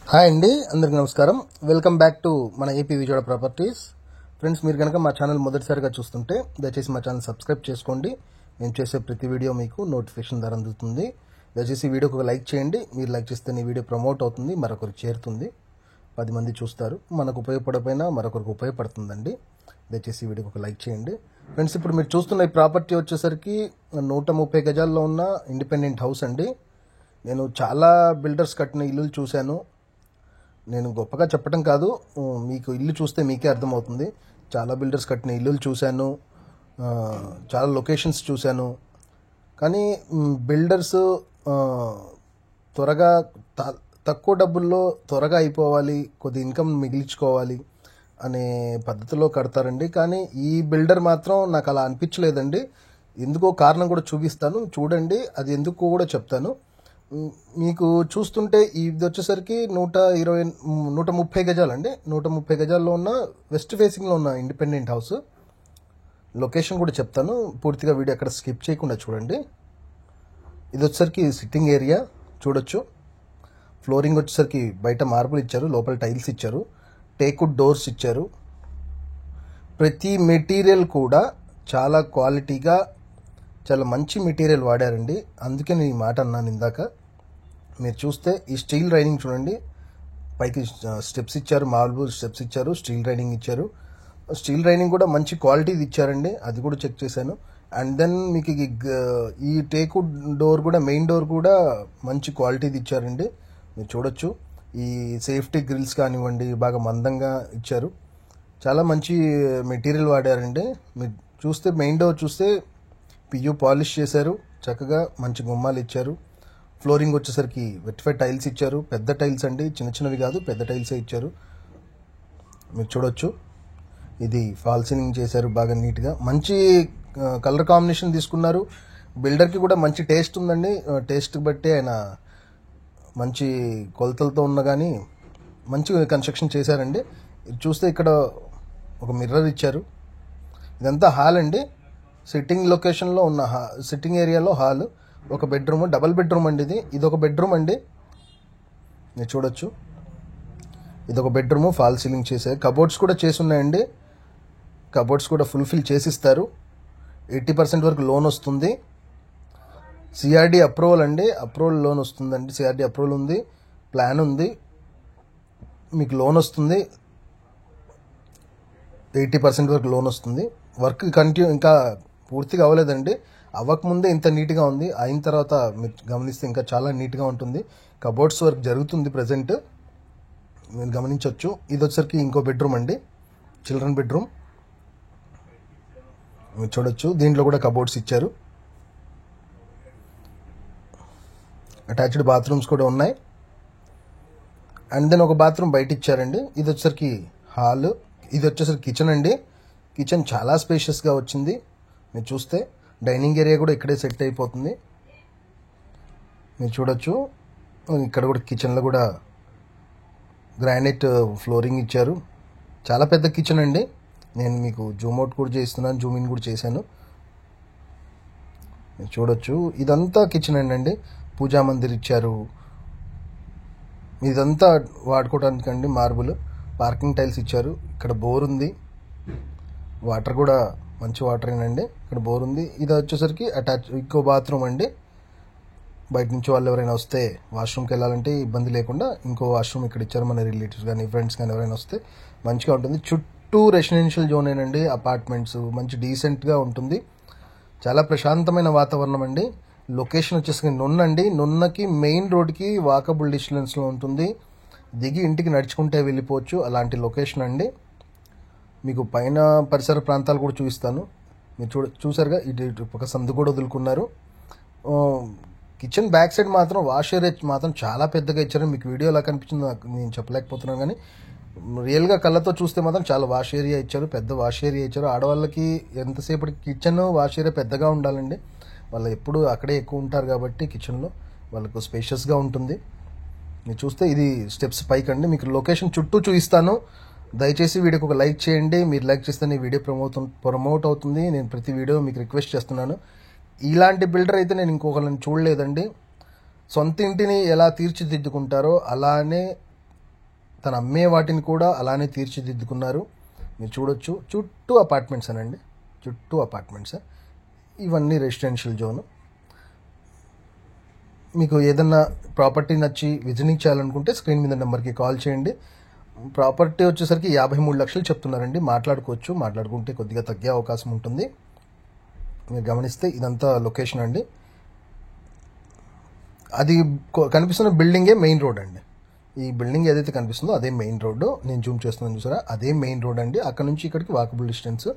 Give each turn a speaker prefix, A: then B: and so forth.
A: Hi అండి, అందరికీ నమస్కారం. వెల్కమ్ బ్యాక్ టు మన ఏపీ విజయవాడ ప్రాపర్టీస్. ఫ్రెండ్స్, మీరు కనుక మా ఛానల్ మొదటిసారిగా చూస్తుంటే దయచేసి మా ఛానల్ సబ్స్క్రైబ్ చేసుకోండి. నేను చేసే ప్రతి వీడియో మీకు నోటిఫికేషన్ ద్వారా అందుతుంది. దయచేసి వీడియోకి ఒక లైక్ చేయండి. మీరు లైక్ చేస్తే ఈ వీడియో ప్రమోట్ అవుతుంది, మరొకరికి చేరుతుంది, 10 మంది చూస్తారు. మనకు ఉపయోగపడకపోయినా మరొకరికి ఉపయోగపడుతుందండి. దయచేసి వీడియోకి ఒక లైక్ చేయండి. ఫ్రెండ్స్, ఇప్పుడు మీరు చూస్తున్న ఈ ప్రాపర్టీ వచ్చేసరికి 130 గజాల్లో ఉన్న ఇండిపెండెంట్ హౌస్ అండి. నేను చాలా బిల్డర్స్ కట్టిన ఇల్లులు చూశాను. నేను గొప్పగా చెప్పడం కాదు, మీకు ఇల్లు చూస్తే మీకే అర్థమవుతుంది. చాలా బిల్డర్స్ కట్టిన ఇల్లులు చూశాను, చాలా లొకేషన్స్ చూశాను. కానీ బిల్డర్స్ త్వరగా తక్కువ డబ్బుల్లో త్వరగా అయిపోవాలి, కొద్ది ఇన్కమ్ మిగిల్చుకోవాలి అనే పద్ధతిలో కడతారండి. కానీ ఈ బిల్డర్ మాత్రం నాకు అలా అనిపించలేదండి. ఎందుకో కారణం కూడా చూపిస్తాను, చూడండి. అది ఎందుకో కూడా చెప్తాను. మీకు చూస్తుంటే ఇది వచ్చేసరికి 130 గజాలండి. 130 గజాల్లో ఉన్న వెస్ట్ ఫేసింగ్లో ఉన్న ఇండిపెండెంట్ హౌస్. లొకేషన్ కూడా చెప్తాను, పూర్తిగా వీడియో అక్కడ స్కిప్ చేయకుండా చూడండి. ఇది వచ్చేసరికి సిట్టింగ్ ఏరియా చూడొచ్చు. ఫ్లోరింగ్ వచ్చేసరికి బయట మార్బుల్ ఇచ్చారు, లోపల టైల్స్ ఇచ్చారు, టేక్వుడ్ డోర్స్ ఇచ్చారు. ప్రతి మెటీరియల్ కూడా చాలా క్వాలిటీగా, చాలా మంచి మెటీరియల్ వాడారండి. అందుకే నేను ఈ మాట అన్నాను ఇందాక. మీరు చూస్తే ఈ స్టీల్ రైనింగ్ చూడండి, పైకి స్టెప్స్ ఇచ్చారు, మార్బుల్ స్టెప్స్ ఇచ్చారు, స్టీల్ రైనింగ్ ఇచ్చారు. స్టీల్ రైనింగ్ కూడా మంచి క్వాలిటీది ఇచ్చారండి, అది కూడా చెక్ చేశాను. అండ్ దెన్ మీకు ఈ టేక్వుడ్ డోర్ కూడా, మెయిన్ డోర్ కూడా మంచి క్వాలిటీది ఇచ్చారండి. మీరు చూడొచ్చు. ఈ సేఫ్టీ గ్రిల్స్ కానివ్వండి, బాగా మందంగా ఇచ్చారు. చాలా మంచి మెటీరియల్ వాడారండి. మీరు చూస్తే మెయిన్ డోర్ చూస్తే పియూ పాలిష్ చేశారు, చక్కగా మంచి గుమ్మాలు ఇచ్చారు. ఫ్లోరింగ్ వచ్చేసరికి వెట్ఫైడ్ టైల్స్ ఇచ్చారు, పెద్ద టైల్స్ అండి, చిన్న చిన్నవి కాదు, పెద్ద టైల్సే ఇచ్చారు. మీరు చూడొచ్చు. ఇది ఫాల్ సీలింగ్ చేశారు బాగా నీట్గా. మంచి కలర్ కాంబినేషన్ తీసుకున్నారు. బిల్డర్కి కూడా మంచి టేస్ట్ ఉందండి. టేస్ట్ బట్టి ఆయన మంచి కొలతలతో ఉన్న కానీ మంచి కన్స్ట్రక్షన్ చేశారండి. ఇది చూస్తే ఇక్కడ ఒక మిర్రర్ ఇచ్చారు. ఇదంతా హాల్ అండి. సిట్టింగ్ లొకేషన్లో ఉన్న సిట్టింగ్ ఏరియాలో హాల్, ఒక బెడ్రూమ్, డబల్ బెడ్రూమ్ అండి. ఇది ఒక బెడ్రూమ్ అండి, మీరు చూడొచ్చు. ఇది ఒక బెడ్రూమ్, ఫాల్ సీలింగ్ చేశారు. కబోర్డ్స్ కూడా చేసి ఉన్నాయండి. కబోర్డ్స్ కూడా ఫుల్ఫిల్ చేసిస్తారు. 80% వరకు లోన్ వస్తుంది. సిఆర్డి అప్రూవల్ అండి, అప్రూవల్ లోన్ వస్తుందండి. సిఆర్డి అప్రూవల్ ఉంది, ప్లాన్ ఉంది, మీకు లోన్ వస్తుంది. 80% వరకు లోన్ వస్తుంది. వర్క్ ఇంకా పూర్తిగా అవ్వలేదండి. అవ్వకముందే ఇంత నీట్గా ఉంది, అయిన తర్వాత మీరు గమనిస్తే ఇంకా చాలా నీట్గా ఉంటుంది. కబోర్డ్స్ వర్క్ జరుగుతుంది ప్రజెంట్, మీరు గమనించవచ్చు. ఇది వచ్చరికి ఇంకో బెడ్రూమ్ అండి, చిల్డ్రన్ బెడ్రూమ్. మీరు చూడొచ్చు. దీంట్లో కూడా కబోర్డ్స్ ఇచ్చారు. అటాచ్డ్ బాత్రూమ్స్ కూడా ఉన్నాయి. అండ్ దెన్ ఒక బాత్రూమ్ బయట ఇచ్చారండి. ఇది వచ్చరికి హాల్, ఇది వచ్చేసరికి కిచెన్ అండి. కిచెన్ చాలా స్పేషియస్గా వచ్చింది. మీరు చూస్తే డైనింగ్ ఏరియా కూడా ఇక్కడే సెట్ అయిపోతుంది. మీరు చూడొచ్చు. ఇక్కడ కూడా కిచెన్లో కూడా గ్రానైట్ ఫ్లోరింగ్ ఇచ్చారు. చాలా పెద్ద కిచెన్ అండి. నేను మీకు జూమ్ అవుట్ కూడా చేస్తున్నాను, జూమ్ ఇన్ కూడా చేశాను. మీరు చూడొచ్చు. ఇదంతా కిచెన్ అండి. పూజా మందిర్ ఇచ్చారు. ఇదంతా వాడుకోవడానికి అండి మార్బుల్. పార్కింగ్ టైల్స్ ఇచ్చారు. ఇక్కడ బోర్ ఉంది, వాటర్ కూడా మంచి వాటర్ ఏనండి. ఇక్కడ బోర్ ఉంది. ఇది వచ్చేసరికి అటాచ్ ఇంకో బాత్రూమ్ అండి. బయట నుంచి వాళ్ళు ఎవరైనా వస్తే వాష్రూమ్కి వెళ్ళాలంటే ఇబ్బంది లేకుండా ఇంకో వాష్రూమ్ ఇక్కడ ఇచ్చారు. మన రిలేటివ్స్ కానీ ఫ్రెండ్స్ కానీ ఎవరైనా వస్తే మంచిగా ఉంటుంది. చుట్టూ రెసిడెన్షియల్ జోన్ ఏనండి, అపార్ట్మెంట్స్, మంచి డీసెంట్గా ఉంటుంది. చాలా ప్రశాంతమైన వాతావరణం అండి. లొకేషన్ వచ్చేసరికి నున్నండి. నున్నకి మెయిన్ రోడ్కి వాకబుల్ డిస్టెన్స్లో ఉంటుంది. దిగి ఇంటికి నడుచుకుంటే వెళ్ళిపోవచ్చు, అలాంటి లొకేషన్ అండి. మీకు పైన పరిసర ప్రాంతాలు కూడా చూపిస్తాను. మీరు చూసారుగా, ఇటు ఒక సందు కూడా వదులుకున్నారు. కిచెన్ బ్యాక్ సైడ్ మాత్రం వాష్ ఏరియా మాత్రం చాలా పెద్దగా ఇచ్చారు. మీకు వీడియో ఎలా కనిపించిందో నేను చెప్పలేకపోతున్నాను, కానీ రియల్గా కళ్ళతో చూస్తే మాత్రం చాలా వాష్ ఏరియా ఇచ్చారు, పెద్ద వాష్ ఏరియా ఇచ్చారు. ఆడవాళ్ళకి ఎంతసేపటికి కిచెన్ వాష్ ఏరియా పెద్దగా ఉండాలండి. వాళ్ళు ఎప్పుడు అక్కడే ఎక్కువ ఉంటారు కాబట్టి కిచెన్లో వాళ్ళకు స్పేషియస్గా ఉంటుంది. మీరు చూస్తే ఇది స్టెప్స్ పైకి అండి. మీకు లొకేషన్ చుట్టూ చూపిస్తాను. దయచేసి వీడియోకి ఒక లైక్ చేయండి. మీరు లైక్ చేస్తే వీడియో ప్రమోట్ అవుతుంది. నేను ప్రతి వీడియో మీకు రిక్వెస్ట్ చేస్తున్నాను. ఇలాంటి బిల్డర్ అయితే నేను ఇంకొకరిని చూడలేదండి. సొంత ఇంటిని ఎలా తీర్చిదిద్దుకుంటారో అలానే తను అమ్మే వాటిని కూడా అలానే తీర్చిదిద్దుకున్నారు. మీరు చూడొచ్చు, చుట్టూ అపార్ట్మెంట్స్ అనండి, చుట్టూ అపార్ట్మెంట్స్. ఇవన్నీ రెసిడెన్షియల్ జోను. మీకు ఏదన్నా ప్రాపర్టీ నచ్చి విజిటింగ్ చేయాలనుకుంటే స్క్రీన్ మీద నెంబర్కి కాల్ చేయండి. ప్రాపర్టీ వచ్చేసరికి 53 లక్షలు చెప్తున్నారండి. మాట్లాడుకుంటే కొద్దిగా తగ్గే అవకాశం ఉంటుంది. మీరు గమనిస్తే ఇదంతా లొకేషన్ అండి. అది కనిపిస్తున్న బిల్డింగే మెయిన్ రోడ్ అండి. ఈ బిల్డింగ్ ఏదైతే కనిపిస్తుందో అదే మెయిన్ రోడ్డు. నేను జూమ్ చేస్తున్నాను చూసారా, అదే మెయిన్ రోడ్ అండి. అక్కడ నుంచి ఇక్కడికి వాకబుల్ డిస్టెన్స్.